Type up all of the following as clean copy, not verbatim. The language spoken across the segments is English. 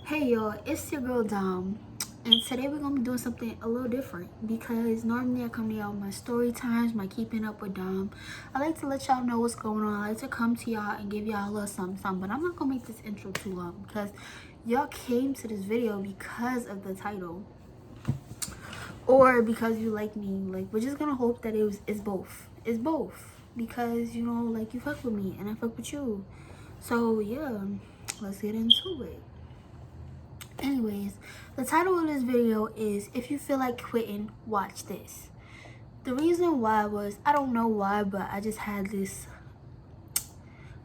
Hey y'all, it's your girl Dom, and today we're gonna be doing something a little different because normally I come to y'all with my story times, my keeping up with Dom. I like to let y'all know what's going on. I like to come to y'all and give y'all a little something, but I'm not gonna make this intro too long because y'all came to this video because of the title or because you like me. Like, we're just gonna hope that it's both. It's both because like, you fuck with me and I fuck with you. So yeah, let's get into it. Anyways, the title of this video is If You Feel Like Quitting, Watch This. The reason why was, I don't know why, but I just had this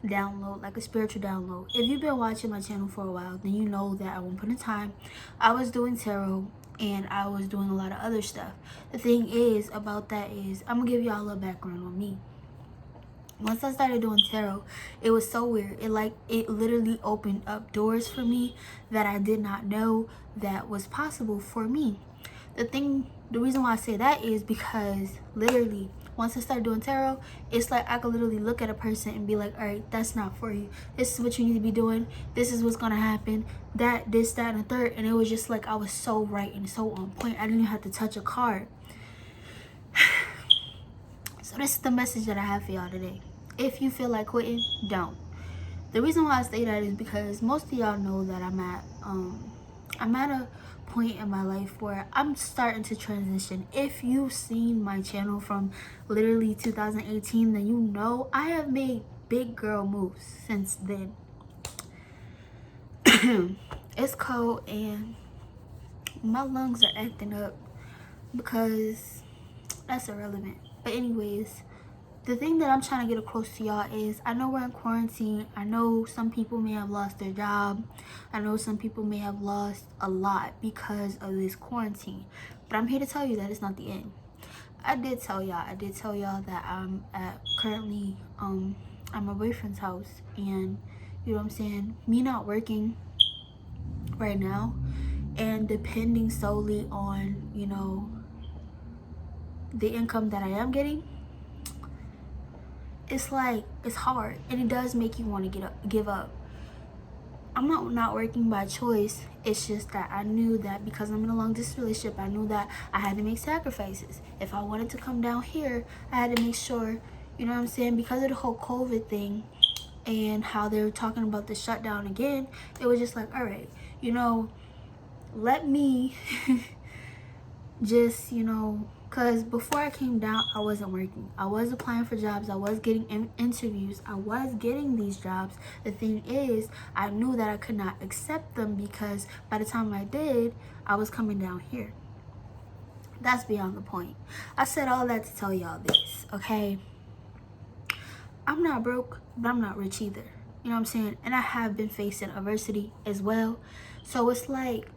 download, like a spiritual download. If you've been watching my channel for a while, then you know that at one point in time, I was doing tarot and I was doing a lot of other stuff. The thing is about that is, I'm gonna give y'all a little background on me. Once I started doing tarot, it was so weird. It literally opened up doors for me that I did not know that was possible for me. The reason why I say that is because literally once I started doing tarot, it's like I could literally look at a person and be like, all right, that's not for you. This is what you need to be doing. This is what's gonna happen. That, and a third. And it was just like I was so right and so on point. I didn't even have to touch a card. So this is the message that I have for y'all today. If you feel like quitting, don't. The reason why I say that is because most of y'all know that I'm at a point in my life where I'm starting to transition. If you've seen my channel from literally 2018, then you know I have made big girl moves since then. It's cold and my lungs are acting up because that's irrelevant. But anyways, the thing that I'm trying to get across to y'all is, I know we're in quarantine. I know some people may have lost their job. I know some people may have lost a lot because of this quarantine. But I'm here to tell you that it's not the end. I did tell y'all that I'm currently at my boyfriend's house, and you know what I'm saying, me not working right now and depending solely on, the income that I am getting, it's like, it's hard and it does make you want to give up. I'm not working by choice. It's just that I knew that because I'm in a long distance relationship, I knew that I had to make sacrifices. If I wanted to come down here, I had to make sure, you know what I'm saying, because of the whole COVID thing and how they were talking about the shutdown again, it was just like, all right, let me just, because before I came down, I wasn't working. I was applying for jobs. I was getting interviews. I was getting these jobs. The thing is, I knew that I could not accept them because by the time I did, I was coming down here. That's beyond the point. I said all that to tell y'all this, okay? I'm not broke, but I'm not rich either. You know what I'm saying? And I have been facing adversity as well. So it's like,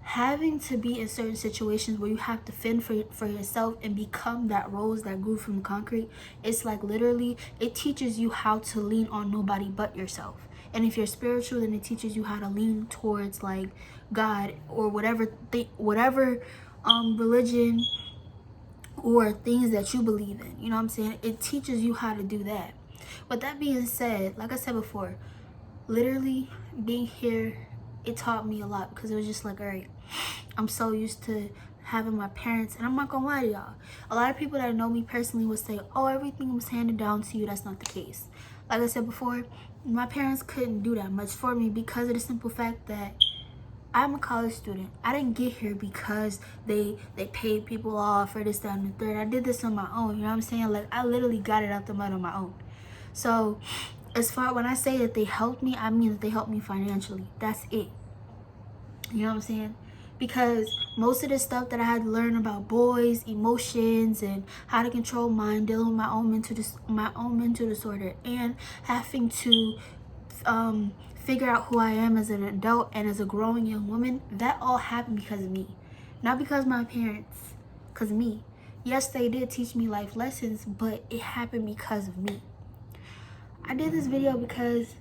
having to be in certain situations where you have to fend for yourself and become that rose that grew from concrete, it's like literally it teaches you how to lean on nobody but yourself. And if you're spiritual, then it teaches you how to lean towards like God or whatever religion or things that you believe in. You know what I'm saying? It teaches you how to do that. With that being said, like I said before, literally being here, it taught me a lot because it was just like, all right, I'm so used to having my parents, and I'm not gonna lie to y'all, a lot of people that know me personally would say, oh, everything was handed down to you. That's not the case. Like I said before, my parents couldn't do that much for me because of the simple fact that I'm a college student. I didn't get here because they paid people off or this, that, and the third. I did this on my own. You know what I'm saying? Like, I literally got it out the mud on my own. So as far when I say that they helped me, I mean that they helped me financially. That's it. You know what I'm saying? Because most of the stuff that I had to learn about boys, emotions, and how to control mind, dealing with my own mental disorder, and having to figure out who I am as an adult and as a growing young woman, that all happened because of me. Not because of my parents, because of me. Yes, they did teach me life lessons, but it happened because of me. I did this video because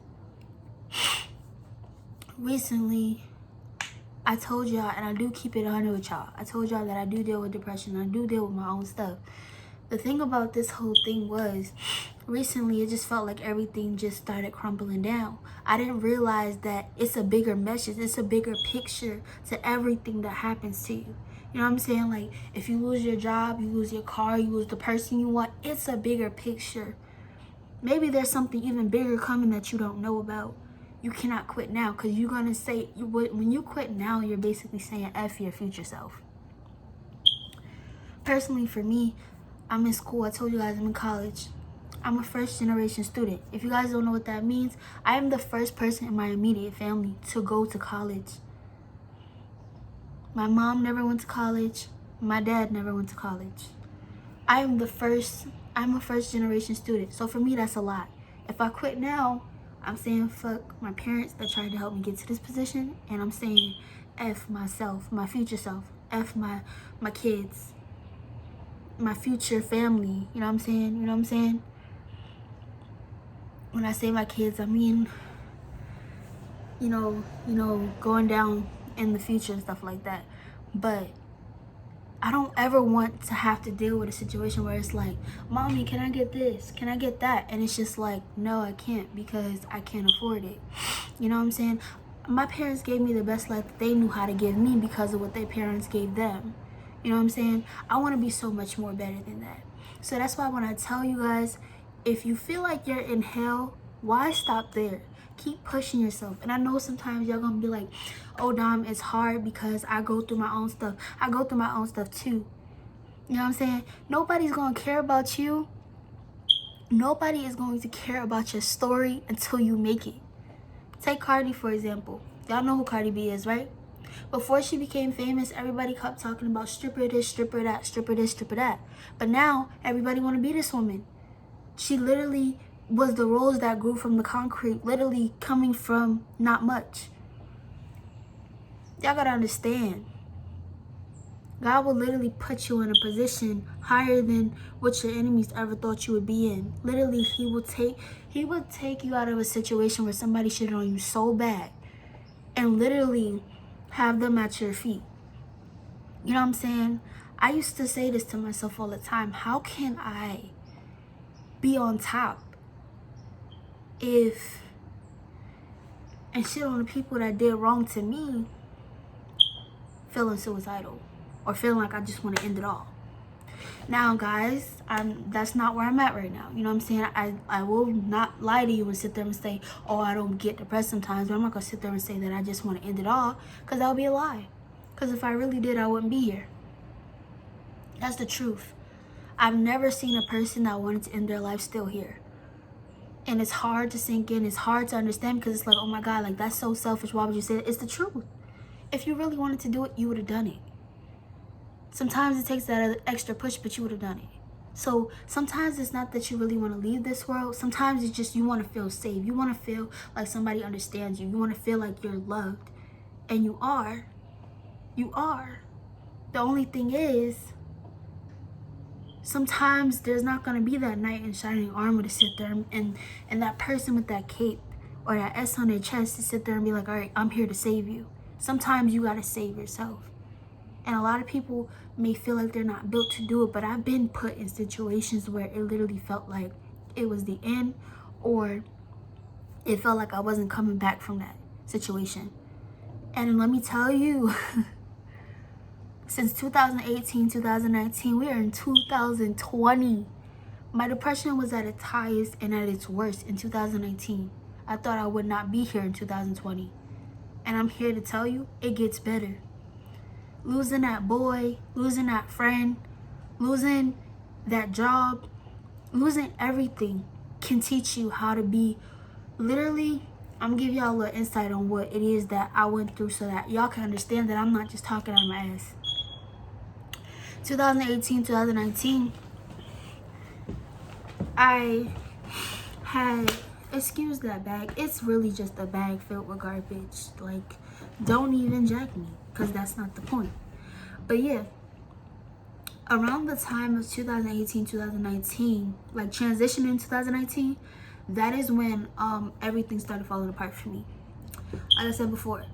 recently I told y'all, and I do keep it 100 with y'all, I told y'all that I do deal with depression. I do deal with my own stuff. The thing about this whole thing was, recently it just felt like everything just started crumbling down. I didn't realize that it's a bigger message, it's a bigger picture to everything that happens to you. You know what I'm saying? Like, if you lose your job, you lose your car, you lose the person you want, it's a bigger picture. Maybe there's something even bigger coming that you don't know about. You cannot quit now, because you're going to say, when you quit now, you're basically saying F your future self. Personally, for me, I'm in school. I told you guys I'm in college. I'm a first generation student. If you guys don't know what that means, I am the first person in my immediate family to go to college. My mom never went to college. My dad never went to college. I'm a first generation student. So for me, that's a lot. If I quit now, I'm saying fuck my parents that tried to help me get to this position. And I'm saying F myself, my future self. F my kids, my future family. You know what I'm saying? You know what I'm saying? When I say my kids, I mean, you know, going down in the future and stuff like that. But I don't ever want to have to deal with a situation where it's like, mommy, can I get this? Can I get that? And it's just like, no, I can't, because I can't afford it. You know what I'm saying? My parents gave me the best life that they knew how to give me because of what their parents gave them. You know what I'm saying? I want to be so much more better than that. So that's why when I tell you guys, if you feel like you're in hell, why stop there? Keep pushing yourself. And I know sometimes y'all gonna be like, oh, Dom, it's hard because I go through my own stuff. I go through my own stuff too. You know what I'm saying? Nobody's gonna care about you. Nobody is going to care about your story until you make it. Take Cardi, for example. Y'all know who Cardi B is, right? Before she became famous, everybody kept talking about stripper this, stripper that, stripper this, stripper that. But now, everybody want to be this woman. She literally was the rose that grew from the concrete, literally coming from not much. Y'all gotta understand. God will literally put you in a position higher than what your enemies ever thought you would be in. Literally, he will take you out of a situation where somebody shitted on you so bad and literally have them at your feet. You know what I'm saying? I used to say this to myself all the time. How can I be on top if and shit on the people that did wrong to me, feeling suicidal or feeling like I just want to end it all? Now, guys, that's not where I'm at right now. You know what I'm saying? I will not lie to you and sit there and say, oh, I don't get depressed sometimes. But I'm not going to sit there and say that I just want to end it all, because that would be a lie. Because if I really did, I wouldn't be here. That's the truth. I've never seen a person that wanted to end their life still here. And it's hard to sink in. It's hard to understand, because it's like, oh my God, like, that's so selfish. Why would you say it? It's the truth. If you really wanted to do it, you would have done it. Sometimes it takes that extra push, but you would have done it. So sometimes it's not that you really want to leave this world. Sometimes it's just you want to feel safe. You want to feel like somebody understands you. You want to feel like you're loved. And you are. You are. The only thing is, sometimes there's not going to be that knight in shining armor to sit there and that person with that cape or that S on their chest to sit there and be like, all right, I'm here to save you. Sometimes you got to save yourself. And a lot of people may feel like they're not built to do it, but I've been put in situations where it literally felt like it was the end, or it felt like I wasn't coming back from that situation. And let me tell you, since 2018, 2019, we are in 2020. My depression was at its highest and at its worst in 2019. I thought I would not be here in 2020. And I'm here to tell you, it gets better. Losing that boy, losing that friend, losing that job, losing everything can teach you how to be. Literally, I'm gonna give y'all a little insight on what it is that I went through so that y'all can understand that I'm not just talking out of my ass. 2018, 2019, I had, excuse that bag, it's really just a bag filled with garbage. Like, don't even jack me, because that's not the point. But yeah, around the time of 2018, 2019, like transitioning in 2019, that is when everything started falling apart for me. Like I said before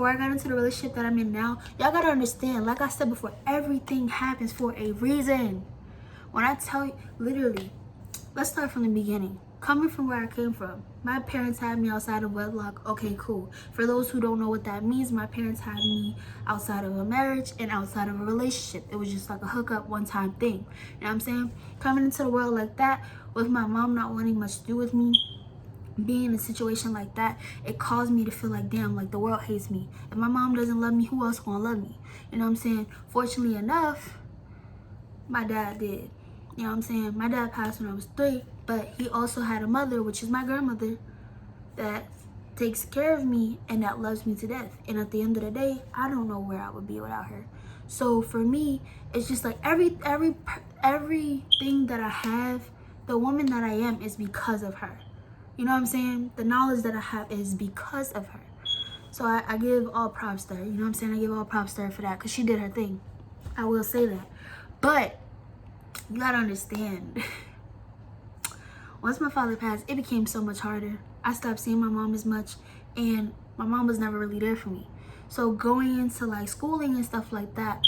I got into the relationship that I'm in now, y'all gotta understand, like I said before, everything happens for a reason. When I tell you, literally, let's start from the beginning. Coming from where I came from, my parents had me outside of wedlock. Okay, cool. For those who don't know what that means, my parents had me outside of a marriage and outside of a relationship. It was just like a hookup, one-time thing. You know what I'm saying? Coming into the world like that, with my mom not wanting much to do with me, being in a situation like that, it caused me to feel like, damn, like the world hates me. If my mom doesn't love me, who else gonna love me? You know what I'm saying? Fortunately enough, my dad did. You know what I'm saying? My dad passed when I was 3, but he also had a mother, which is my grandmother, that takes care of me and that loves me to death. And at the end of the day, I don't know where I would be without her. So for me, it's just like everything that I have, the woman that I am is because of her. You know what I'm saying? The knowledge that I have is because of her. So I give all props to her. You know what I'm saying? I give all props to her for that because she did her thing. I will say that. But you gotta understand, once my father passed, it became so much harder. I stopped seeing my mom as much, and my mom was never really there for me. So going into like schooling and stuff like that,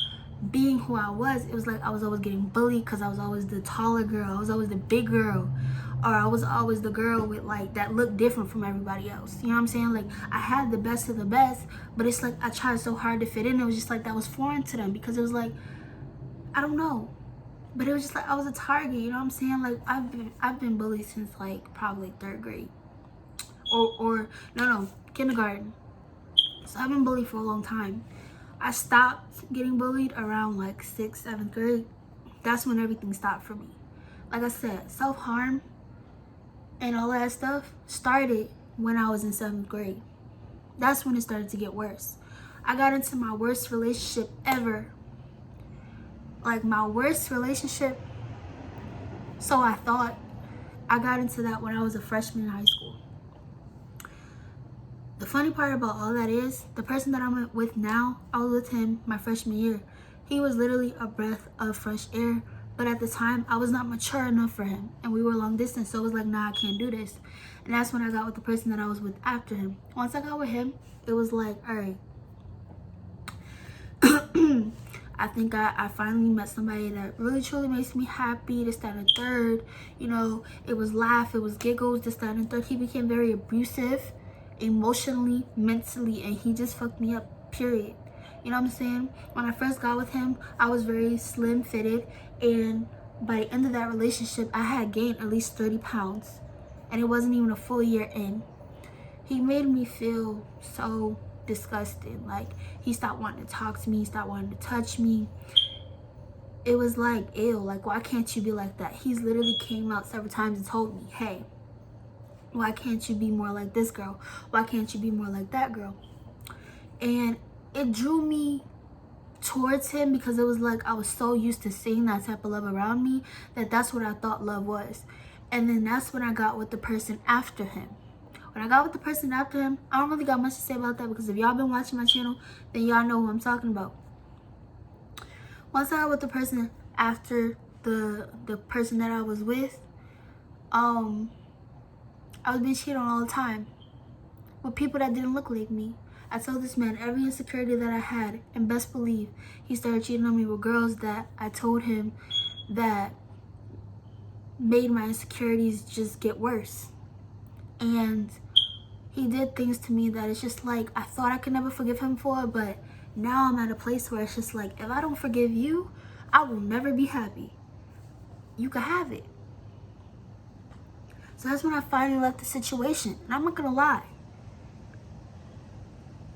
being who I was, it was like I was always getting bullied because I was always the taller girl. I was always the big girl. Or I was always the girl with like that looked different from everybody else. You know what I'm saying? Like I had the best of the best, but it's like I tried so hard to fit in. It was just like that was foreign to them because it was like, I don't know. But it was just like I was a target, you know what I'm saying? Like I've been bullied since like probably 3rd grade. Or no, kindergarten. So I've been bullied for a long time. I stopped getting bullied around like 6th, 7th grade. That's when everything stopped for me. Like I said, self-harm and all that stuff started when I was in 7th grade. That's when it started to get worse. I got into my worst relationship ever. Like my worst relationship, so I thought. I got into that when I was a freshman in high school. The funny part about all that is, the person that I'm with now, I was with him my freshman year. He was literally a breath of fresh air, but at the time, I was not mature enough for him, and we were long distance, so it was like, nah, I can't do this. And that's when I got with the person that I was with after him. Once I got with him, it was like, all right. I think I finally met somebody that really truly makes me happy, this, that, and third. You know, it was laugh, it was giggles, this, that, and third. He became very abusive, emotionally, mentally, and he just fucked me up, period. You know what I'm saying? When I first got with him, I was very slim fitted, and by the end of that relationship, I had gained at least 30 pounds, and it wasn't even a full year in. He made me feel so disgusted. Like, he stopped wanting to talk to me, he stopped wanting to touch me. It was like, ew, like, why can't you be like that? He's literally came out several times and told me, hey, why can't you be more like this girl? Why can't you be more like that girl? And it drew me towards him because it was like I was so used to seeing that type of love around me that that's what I thought love was. And then that's when I got with the person after him. When I got with the person after him, I don't really got much to say about that because if y'all been watching my channel, then y'all know who I'm talking about. Once I got with the person after the person that I was with, I was being cheated on all the time with people that didn't look like me. I told this man every insecurity that I had, and best believe he started cheating on me with girls that I told him that made my insecurities just get worse. And he did things to me that it's just like I thought I could never forgive him for, but now I'm at a place where it's just like, if I don't forgive you, I will never be happy. You can have it. So that's when I finally left the situation. And I'm not gonna lie,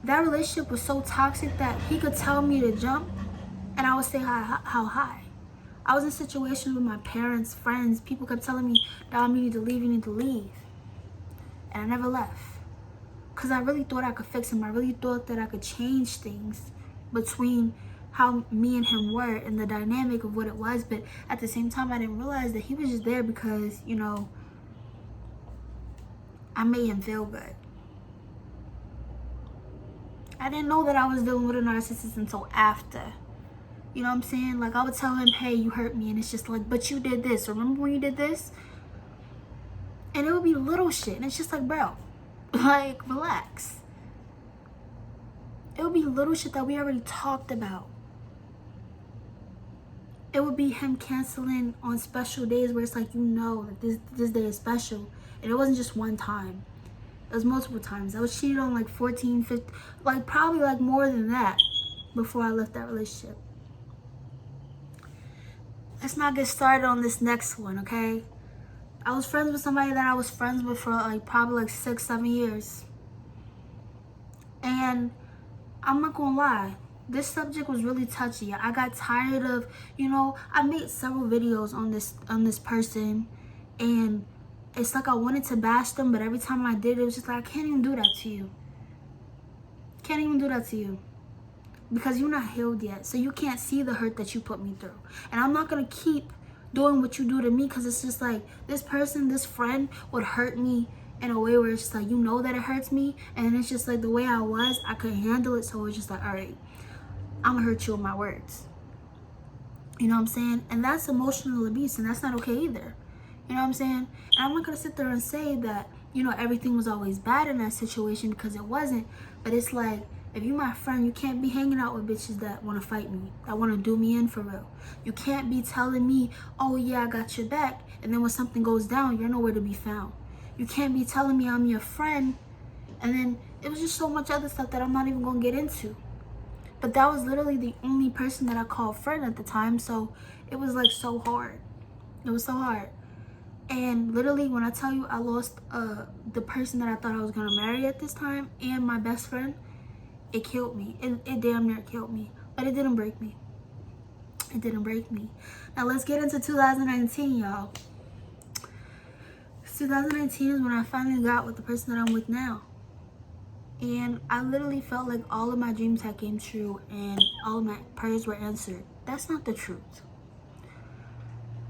that relationship was so toxic that he could tell me to jump and I would say how high. I was in situations with my parents, friends, people kept telling me, Dom, you need to leave, you need to leave. And I never left. Because I really thought I could fix him. I really thought that I could change things between how me and him were and the dynamic of what it was. But at the same time, I didn't realize that he was just there because, you know, I made him feel good. I didn't know that I was dealing with a narcissist until after. You know what I'm saying? Like, I would tell him, hey, you hurt me. And it's just like, but you did this. Remember when you did this? And it would be little shit. And it's just like, bro, like, relax. It would be little shit that we already talked about. It would be him canceling on special days where it's like, you know, that this day is special. And it wasn't just one time. It was multiple times. I was cheated on like 14, 15, like probably like more than that before I left that relationship. Let's not get started on this next one, okay? I was friends with somebody that I was friends with for like probably like 6, 7 years. And I'm not gonna lie, this subject was really touchy. I got tired of, you know, I made several videos on this person, and it's like I wanted to bash them, but every time I did, it was just like, I can't even do that to you. Can't even do that to you. Because you're not healed yet. So you can't see the hurt that you put me through. And I'm not gonna keep doing what you do to me, because it's just like, this person, this friend would hurt me in a way where it's just like, you know that it hurts me, and it's just like the way I was, I couldn't handle it, so it's just like, all right, I'm gonna hurt you with my words. You know what I'm saying? And that's emotional abuse, and that's not okay either. You know what I'm saying? And I'm not gonna sit there and say that, you know, everything was always bad in that situation, because it wasn't. But it's like, if you my friend, you can't be hanging out with bitches that want to fight me, that want to do me in for real. You can't be telling me, oh yeah, I got your back, and then when something goes down, you're nowhere to be found. You can't be telling me I'm your friend, and then it was just so much other stuff that I'm not even gonna get into. But that was literally the only person that I called friend at the time, so it was like so hard. It was so hard. And literally, when I tell you I lost the person that I thought I was gonna marry at this time, and my best friend, it killed me. It damn near killed me. But it didn't break me. It didn't break me. Now let's get into 2019, y'all. 2019 is when I finally got with the person that I'm with now. And I literally felt like all of my dreams had came true and all of my prayers were answered. That's not the truth.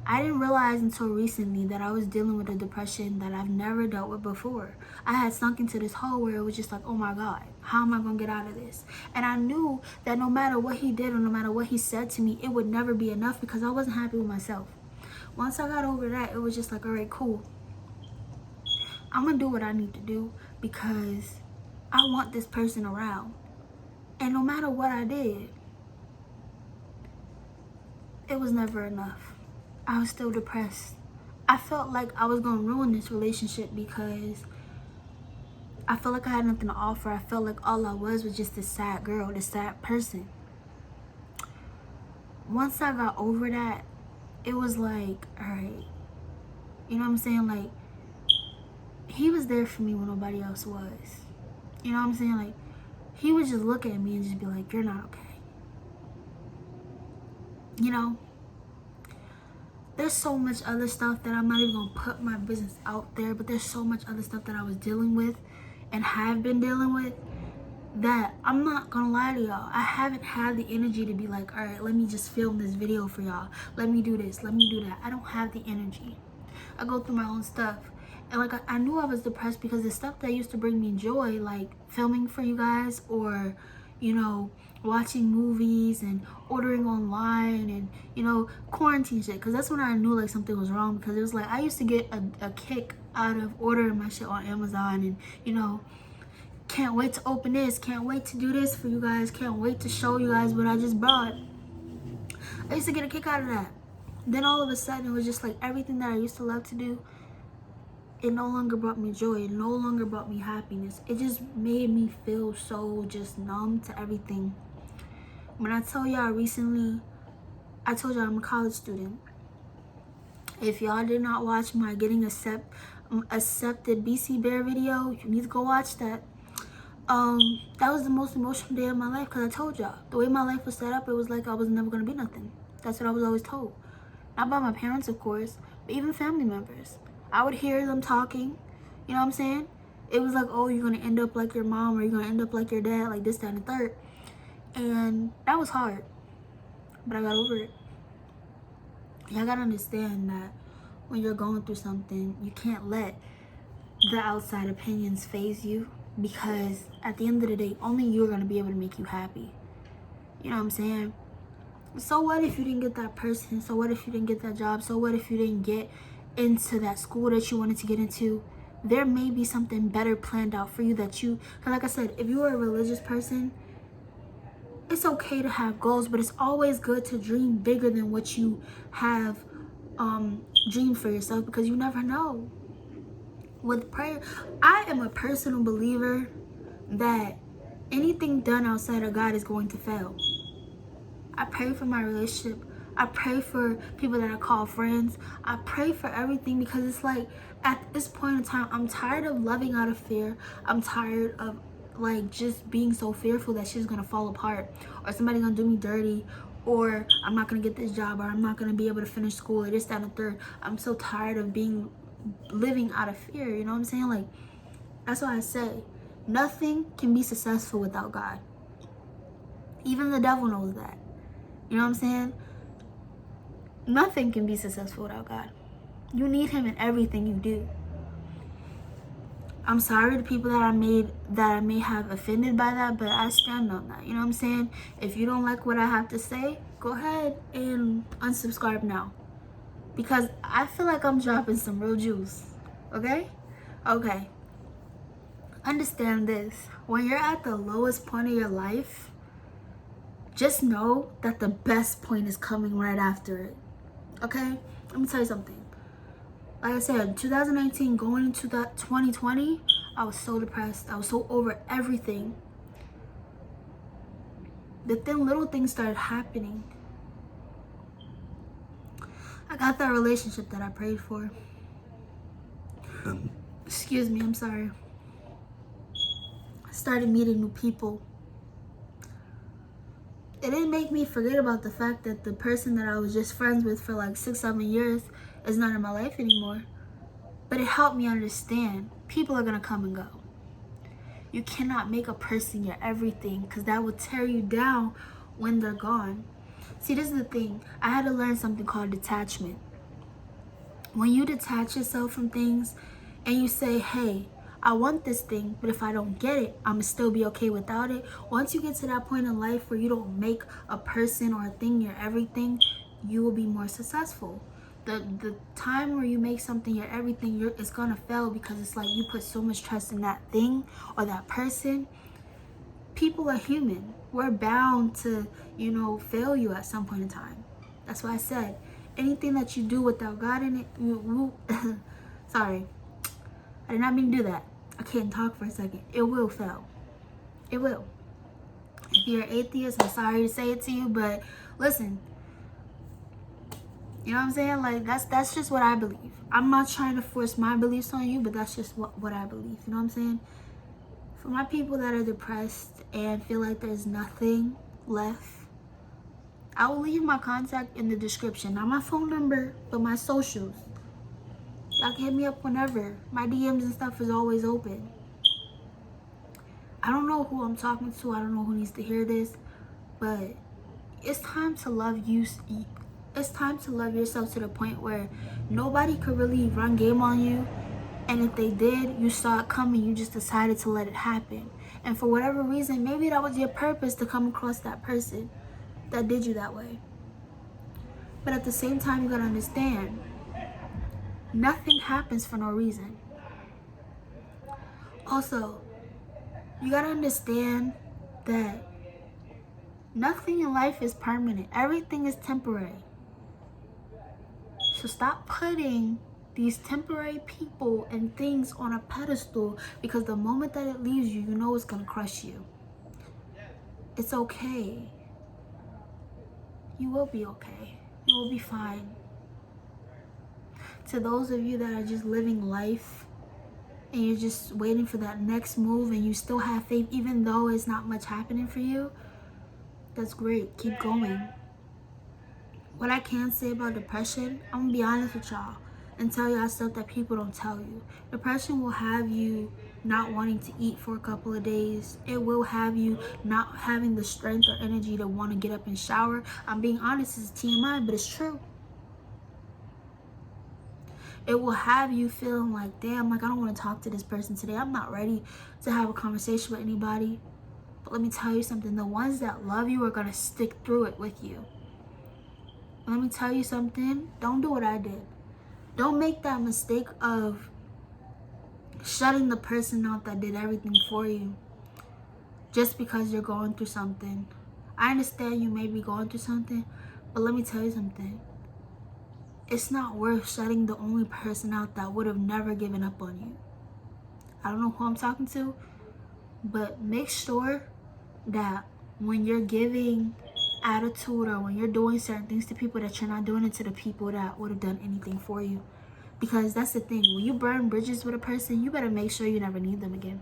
I didn't realize until recently that I was dealing with a depression that I've never dealt with before. I had sunk into this hole where it was just like, oh my God, how am I gonna get out of this? And I knew that no matter what he did or no matter what he said to me, it would never be enough, because I wasn't happy with myself. Once I got over that, it was just like, all right, cool. I'm gonna do what I need to do, because I want this person around. And no matter what I did, it was never enough. I was still depressed. I felt like I was gonna ruin this relationship, because I felt like I had nothing to offer. I felt like all I was just this sad girl, this sad person. Once I got over that, it was like, all right, you know what I'm saying? Like, he was there for me when nobody else was. You know what I'm saying? Like, he would just look at me and just be like, you're not okay. You know? There's so much other stuff that I'm not even gonna put my business out there, but there's so much other stuff that I was dealing with and have been dealing with that I'm not gonna lie to y'all, I haven't had the energy to be like, all right, let me just film this video for y'all. Let me do this, let me do that. I don't have the energy. I go through my own stuff. And like, I knew I was depressed because the stuff that used to bring me joy, like filming for you guys, or, you know, watching movies and ordering online and, you know, quarantine shit. Because that's when I knew like something was wrong, because it was like, I used to get a kick out of ordering my shit on Amazon and, you know, can't wait to open this, can't wait to do this for you guys, can't wait to show you guys what I just brought. I used to get a kick out of that. Then all of a sudden, it was just like everything that I used to love to do, it no longer brought me joy. It no longer brought me happiness. It just made me feel so just numb to everything. When I tell y'all recently, I told y'all I'm a college student. If y'all did not watch my getting accepted BC Bear video, you need to go watch that. That was the most emotional day of my life, because I told y'all, the way my life was set up, it was like I was never going to be nothing. That's what I was always told. Not by my parents, of course, but even family members. I would hear them talking, you know what I'm saying? It was like, oh, you're going to end up like your mom, or you're going to end up like your dad, like this, that, and the third. And that was hard, but I got over it. Y'all got to understand that when you're going through something, you can't let the outside opinions phase you, because at the end of the day, only you're going to be able to make you happy. You know what I'm saying? So what if you didn't get that person? So what if you didn't get that job? So what if you didn't get into that school that you wanted to get into? There may be something better planned out for you that you, because like I said, if you were a religious person, it's okay to have goals, but it's always good to dream bigger than what you have dreamed for yourself, because you never know. With prayer, I am a personal believer that anything done outside of God is going to fail. I pray for my relationship. I pray for people that I call friends. I pray for everything, because it's like at this point in time, I'm tired of loving out of fear. I'm tired of like just being so fearful that shit's gonna fall apart, or somebody gonna do me dirty, or I'm not gonna get this job, or I'm not gonna be able to finish school, or this, that, and the third. I'm so tired of living out of fear. You know what I'm saying? Like, that's why I say nothing can be successful without God. Even the devil knows that. You know what I'm saying? Nothing can be successful without God. You need him in everything you do. I'm sorry to people that I may have offended by that, but I stand on that. You know what I'm saying? If you don't like what I have to say, go ahead and unsubscribe now, because I feel like I'm dropping some real juice. Okay? Okay. Understand this. When you're at the lowest point of your life, just know that the best point is coming right after it. Okay? Let me tell you something. Like I said, 2019 going into 2020, I was so depressed. I was so over everything. But then little things started happening. I got that relationship that I prayed for. Excuse me, I'm sorry. I started meeting new people. It didn't make me forget about the fact that the person that I was just friends with for like 6-7 years is not in my life anymore. But it helped me understand people are gonna come and go. You cannot make a person your everything, because that will tear you down when they're gone. See, this is the thing. I had to learn something called detachment. When you detach yourself from things and you say, hey, I want this thing, but if I don't get it, I'm gonna still be okay without it. Once you get to that point in life where you don't make a person or a thing your everything, you will be more successful. The time where you make something your everything, it's gonna fail, because it's like you put so much trust in that thing or that person. People are human. We're bound to, fail you at some point in time. That's why I said, anything that you do without God in it, sorry, I did not mean to do that. I can't talk for a second. It will fail. It will. If you're an atheist, I'm sorry to say it to you, but listen, you know what I'm saying? Like, that's just what I believe. I'm not trying to force my beliefs on you, but that's just what I believe. You know what I'm saying? For my people that are depressed and feel like there's nothing left, I will leave my contact in the description. Not my phone number, but my socials. Y'all can hit me up whenever. My DMs and stuff is always open. I don't know who I'm talking to. I don't know who needs to hear this, but it's time to love you. It's time to love yourself to the point where nobody could really run game on you. And if they did, you saw it coming. You just decided to let it happen. And for whatever reason, maybe that was your purpose, to come across that person that did you that way. But at the same time, you gotta understand, nothing happens for no reason. Also, you gotta understand that nothing in life is permanent. Everything is temporary. So stop putting these temporary people and things on a pedestal, because the moment that it leaves you, you know it's gonna crush you. It's okay. You will be okay. You will be fine. To those of you that are just living life and you're just waiting for that next move and you still have faith even though it's not much happening for you, that's great. Keep going. What I can say about depression, I'm gonna be honest with y'all and tell y'all stuff that people don't tell you. Depression will have you not wanting to eat for a couple of days. It will have you not having the strength or energy to want to get up and shower. I'm being honest, it's TMI, but it's true. It will have you feeling like, damn, like I don't want to talk to this person today. I'm not ready to have a conversation with anybody. But let me tell you something. The ones that love you are going to stick through it with you. Let me tell you something. Don't do what I did. Don't make that mistake of shutting the person out that did everything for you just because you're going through something. I understand you may be going through something, but let me tell you something. It's not worth shutting the only person out that would have never given up on you. I don't know who I'm talking to, but make sure that when you're giving attitude or when you're doing certain things to people, that you're not doing it to the people that would have done anything for you. Because that's the thing, when you burn bridges with a person, you better make sure you never need them again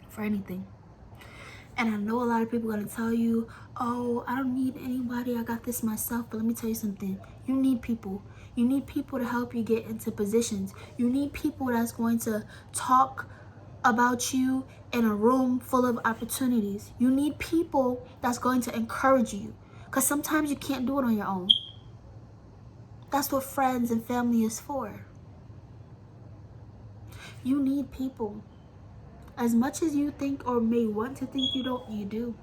for anything. And I know a lot of people are going to tell you, oh, I don't need anybody, I got this myself. But let me tell you something, you need people. You need people to help you get into positions. You need people that's going to talk about you in a room full of opportunities. You need people that's going to encourage you, because sometimes you can't do it on your own. That's what friends and family is for. You need people. As much as you think or may want to think you don't, you do.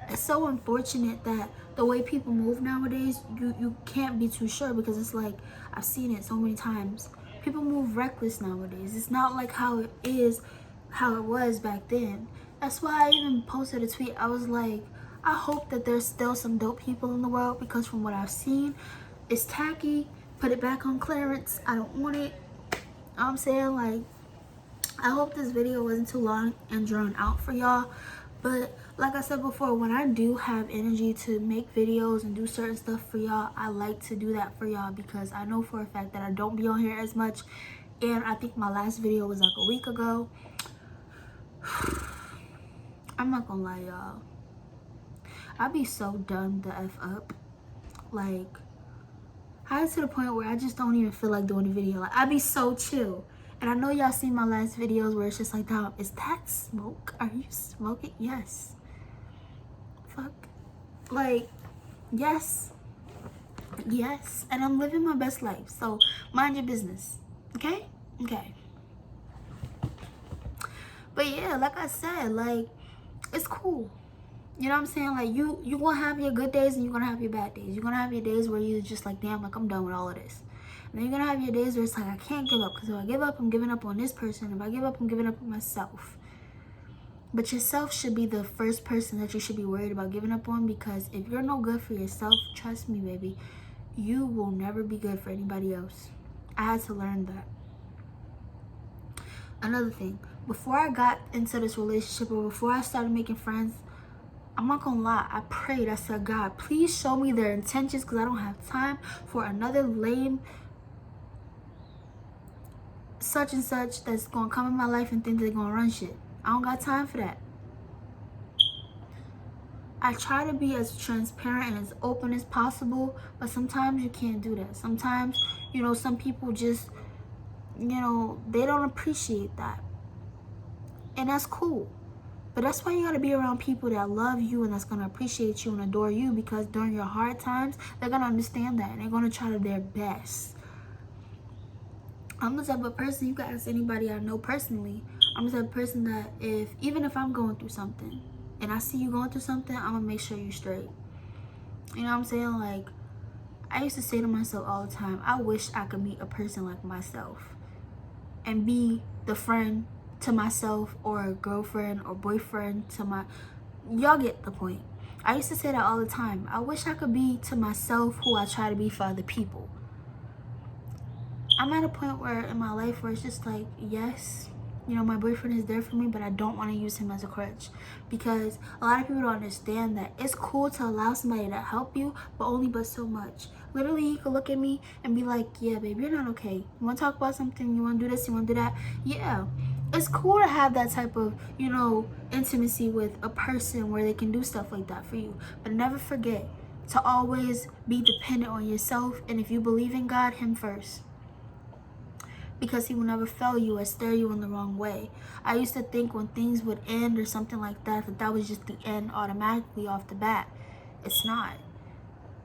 It's so unfortunate that the way people move nowadays, you can't be too sure, because it's like, I've seen it so many times. People move reckless nowadays. It's not like how it was back then. That's why I even posted a tweet. I was like, I hope that there's still some dope people in the world, because from what I've seen, it's tacky. Put it back on clearance. I don't want it. I'm saying, like, I hope this video wasn't too long and drawn out for y'all. But like I said before, when I do have energy to make videos and do certain stuff for y'all, I like to do that for y'all, because I know for a fact that I don't be on here as much. And I think my last video was like a week ago. I'm not gonna lie, y'all, I be so done the F up. Like, I to the point where I just don't even feel like doing a video. Like, I be so chill. And I know y'all seen my last videos where it's just like, damn, is that smoke? Are you smoking? Yes. Fuck. Like, yes. Yes. And I'm living my best life. So mind your business. Okay? Okay. But yeah, like I said, like, it's cool. You know what I'm saying? Like, you gonna have your good days and you're gonna have your bad days. You're gonna have your days where you're just like, damn, like, I'm done with all of this. And then you're gonna have your days where it's like, I can't give up, because if I give up, I'm giving up on this person. If I give up, I'm giving up on myself. But yourself should be the first person that you should be worried about giving up on, because if you're no good for yourself, trust me, baby, you will never be good for anybody else. I had to learn that. Another thing, before I got into this relationship, or before I started making friends, I'm not gonna lie, I prayed. I said, God, please show me their intentions, because I don't have time for another lame such and such that's gonna come in my life and think they're gonna run shit. I don't got time for that. I try to be as transparent and as open as possible, but sometimes you can't do that. Sometimes, you know, some people just, you know, they don't appreciate that. And that's cool. But that's why you gotta be around people that love you and that's gonna appreciate you and adore you, because during your hard times, they're gonna understand that and they're gonna try their best. I'm the type of person, you can ask anybody I know personally, I'm the type of person that even if I'm going through something and I see you going through something, I'm gonna make sure you're straight. You know what I'm saying? Like, I used to say to myself all the time, I wish I could meet a person like myself and be the friend to myself, or a girlfriend or boyfriend to my, y'all get the point. I used to say that all the time. I wish I could be to myself who I try to be for other people. I'm at a point where in my life where it's just like, yes, you know, my boyfriend is there for me, but I don't want to use him as a crutch, because a lot of people don't understand that it's cool to allow somebody to help you, but only but so much. Literally, he could look at me and be like, yeah, babe, you're not okay. You want to talk about something? You want to do this? You want to do that? Yeah. It's cool to have that type of, you know, intimacy with a person where they can do stuff like that for you. But never forget to always be dependent on yourself. And if you believe in God, him first, because he will never fail you or steer you in the wrong way. I used to think when things would end or something like that, that was just the end automatically off the bat. It's not.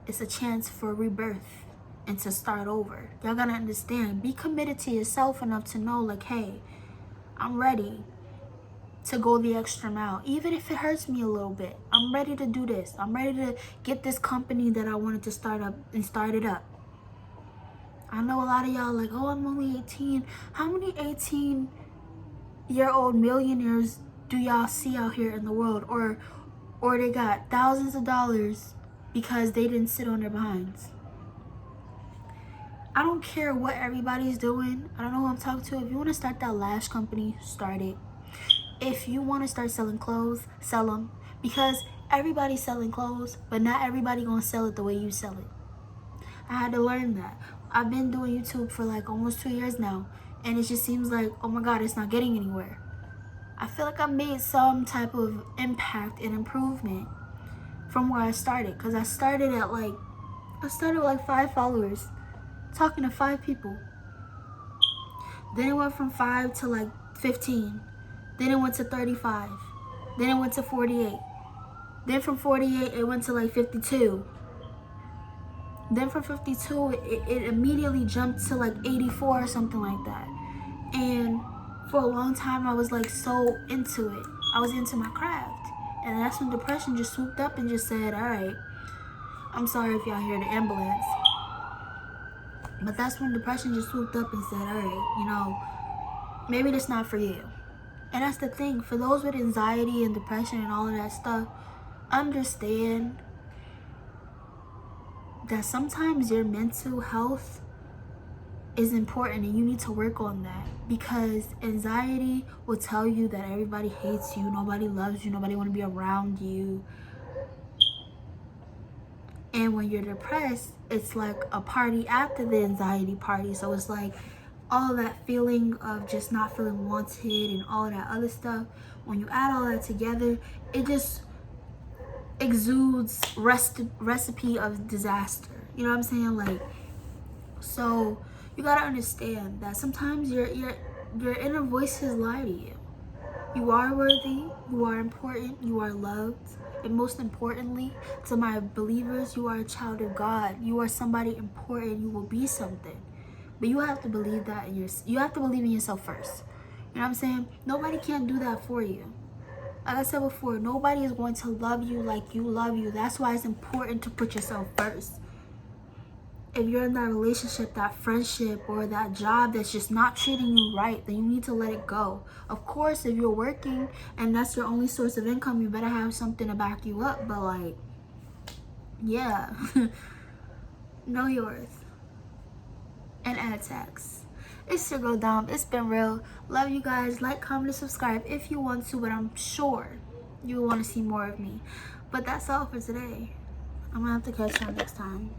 It's a chance for rebirth and to start over. Y'all gotta understand. Be committed to yourself enough to know, like, hey, I'm ready to go the extra mile. Even if it hurts me a little bit, I'm ready to do this. I'm ready to get this company that I wanted to start up and start it up. I know a lot of y'all like, oh, I'm only 18. How many 18-year-old millionaires do y'all see out here in the world? Or they got thousands of dollars because they didn't sit on their behinds. I don't care what everybody's doing. I don't know who I'm talking to. If you want to start that lash company, start it. If you want to start selling clothes, sell them. Because everybody's selling clothes, but not everybody gonna sell it the way you sell it. I had to learn that. I've been doing YouTube for like almost 2 years now, and it just seems like, oh my God, it's not getting anywhere. I feel like I made some type of impact and improvement from where I started, because I started with like 5 followers, talking to 5 people. Then it went from 5 to like 15. Then it went to 35. Then it went to 48. Then from 48 it went to like 52. Then from 52 it immediately jumped to like 84 or something like that. And for a long time I was like so into it. I was into my craft. And that's when depression just swooped up and just said, all right, I'm sorry if y'all hear the ambulance. But that's when depression just swooped up and said, all right, you know, maybe that's not for you. And that's the thing. For those with anxiety and depression and all of that stuff, understand that sometimes your mental health is important and you need to work on that. Because anxiety will tell you that everybody hates you, nobody loves you, nobody want to be around you. And when you're depressed, it's like a party after the anxiety party. So it's like all that feeling of just not feeling wanted and all of that other stuff. When you add all that together, it just exudes recipe of disaster. You know what I'm saying? Like, so you gotta understand that sometimes your inner voices lie to you. You are worthy, you are important, you are loved, and most importantly, to my believers, you are a child of God. You are somebody important, you will be something. But you have to believe that you have to believe in yourself first. You know what I'm saying? Nobody can do that for you. Like I said before, nobody is going to love you like you love you. That's why it's important to put yourself first. If you're in that relationship, that friendship, or that job that's just not treating you right, then you need to let it go. Of course, if you're working and that's your only source of income, you better have something to back you up. But like, yeah, know your worth and add tax. It's your girl Dom. It's been real. Love you guys. Like, comment, and subscribe if you want to, but I'm sure you will want to see more of me. But that's all for today. I'm gonna have to catch y'all next time.